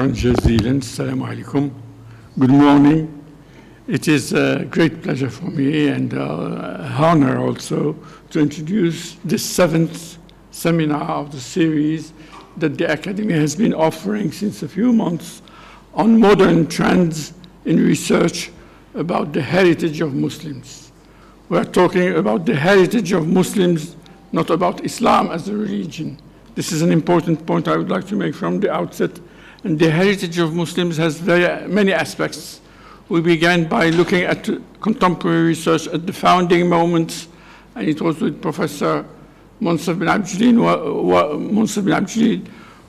شكرا جزيلا. السلام عليكم. Good morning. It is a great pleasure for me and honor also to introduce the 7th seminar of the series that the Academy has been offering since a few months on modern trends in research about the heritage of Muslims. We are talking about the heritage of Muslims, not about Islam as a religion. This is an important point I would like to make from the outset. And the heritage of Muslims has very many aspects. We began by looking at contemporary research at the founding moments, and it was with Professor Monsef bin Abdjelil,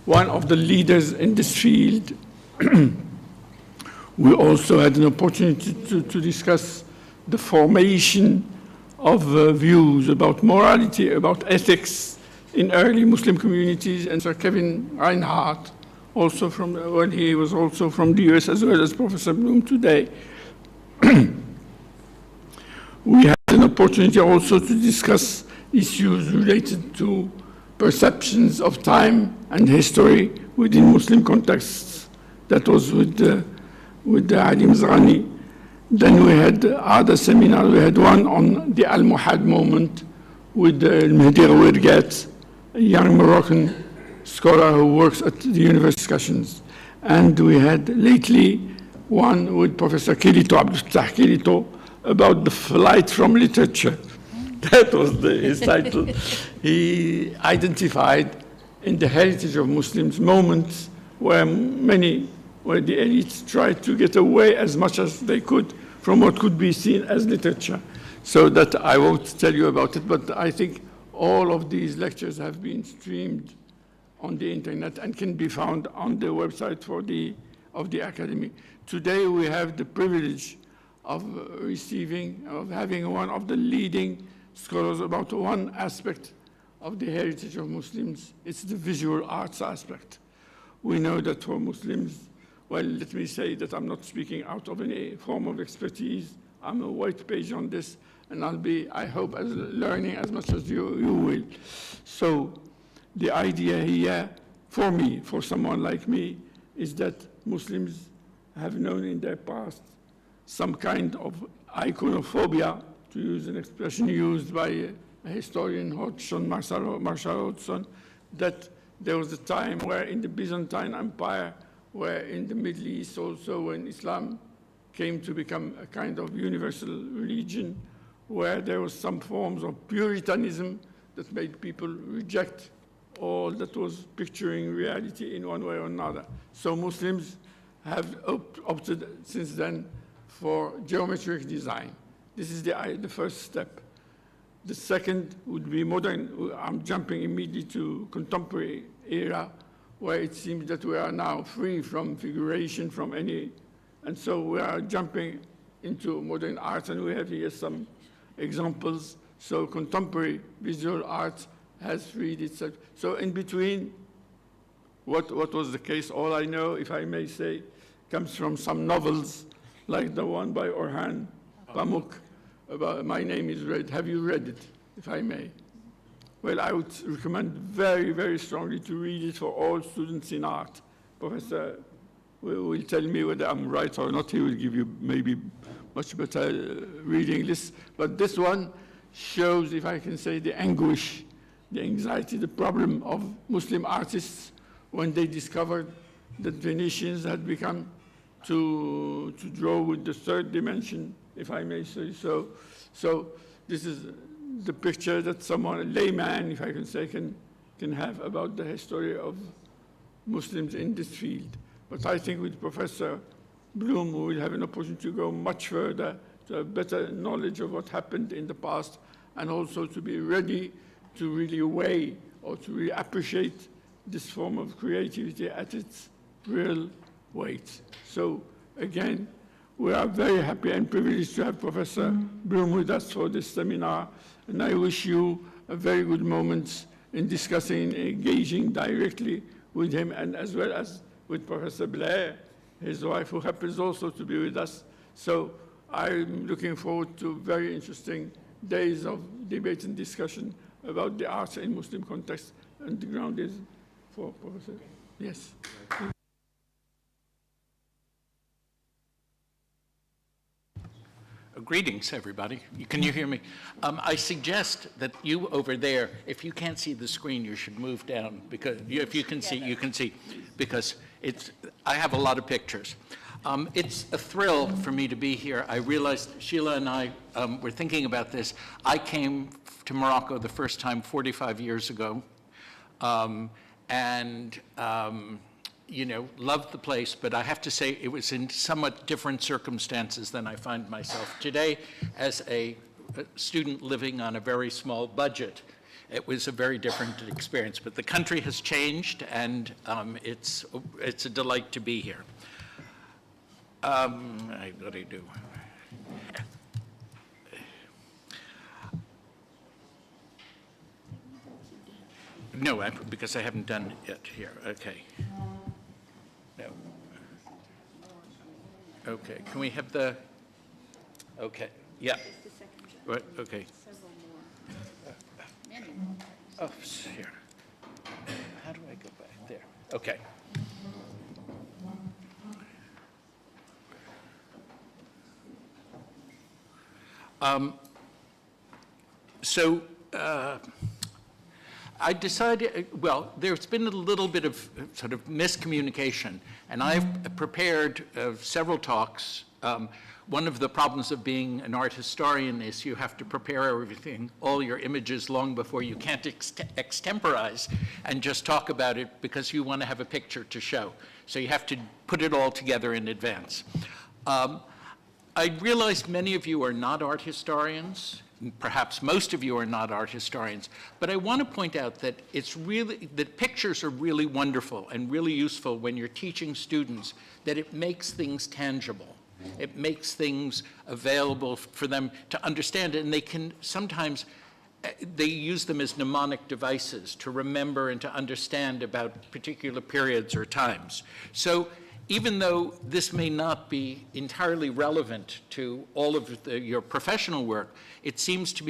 one of the leaders in this field. We also had an opportunity to discuss the formation of views about morality, about ethics in early Muslim communities, and Sir Kevin Reinhardt, also from when he was also from the US, as well as Professor Bloom today. We had an opportunity also to discuss issues related to perceptions of time and history within Muslim contexts. That was with Ali Mzghani. Then we had other seminars. We had one on the Al-Muhad moment with Mehdi Ghawirgat, a young Moroccan scholar who works at the university discussions. And we had lately one with Professor Kilito, Abdul Fattah Kilito, about the flight from literature. That was his title. He identified in the heritage of Muslims moments where the elites tried to get away as much as they could from what could be seen as literature. So that I won't tell you about it, but I think all of these lectures have been streamed on the internet and can be found on the website of the Academy. Today we have the privilege of having one of the leading scholars about one aspect of the heritage of Muslims. It's the visual arts aspect. We know that for Muslims, well, let me say that I'm not speaking out of any form of expertise. I'm a white page on this, and I'll be, I hope, learning as much as you will. So the idea here, for me, for someone like me, is that Muslims have known in their past some kind of iconophobia, to use an expression used by a historian, Marshall Hodgson, that there was a time where in the Byzantine Empire, where in the Middle East also, when Islam came to become a kind of universal religion, where there was some forms of Puritanism that made people reject all that was picturing reality in one way or another. So Muslims have opted since then for geometric design. This is the first step. The second would be modern. I'm jumping immediately to contemporary era, where it seems that we are now free from figuration, from any, and so we are jumping into modern art, and we have here some examples. So contemporary visual art has freed itself. So in between, what was the case, all I know, if I may say, comes from some novels, like the one by Orhan Pamuk, about My Name is Red. Have you read it, if I may? Well, I would recommend very, very strongly to read it for all students in art. Professor will tell me whether I'm right or not. He will give you maybe much better reading list. But this one shows, if I can say, the anguish, the anxiety, the problem of Muslim artists when they discovered that Venetians had begun to draw with the third dimension, if I may say so. So this is the picture that someone, a layman, if I can say, can have about the history of Muslims in this field. But I think with Professor Bloom, we will have an opportunity to go much further, to have better knowledge of what happened in the past, and also to be ready to really weigh or to really appreciate this form of creativity at its real weight. So again, we are very happy and privileged to have Professor Bloom with us for this seminar, and I wish you a very good moment in discussing and engaging directly with him, and as well as with Professor Blair, his wife, who happens also to be with us. So I'm looking forward to very interesting days of debate and discussion about the arts in Muslim context, and the ground is for Professor. Yes. Greetings, everybody. Can you hear me? I suggest that you over there, if you can't see the screen, you should move down, because if you can see, you can see, because I have a lot of pictures. It's a thrill for me to be here. I realized Sheila and I were thinking about this. I came to Morocco the first time 45 years ago, you know, loved the place, but I have to say it was in somewhat different circumstances than I find myself today. As a student living on a very small budget, it was a very different experience. But the country has changed, and it's a delight to be here. What do you do? No, because I haven't done it here. Okay. No. Okay. Can we have the? Okay. Yeah. What? Okay. Oh, here. How do I go back there? Okay. I decided, well, there's been a little bit of sort of miscommunication, and I've prepared several talks. One of the problems of being an art historian is you have to prepare everything, all your images, long before you can't extemporize and just talk about it because you want to have a picture to show. So you have to put it all together in advance. I realize many of you are not art historians. Perhaps most of you are not art historians, but I want to point out that that pictures are really wonderful and really useful when you're teaching students, that it makes things tangible. It makes things available for them to understand, and they can sometimes, they use them as mnemonic devices to remember and to understand about particular periods or times. So even though this may not be entirely relevant to all of your professional work, it seems to be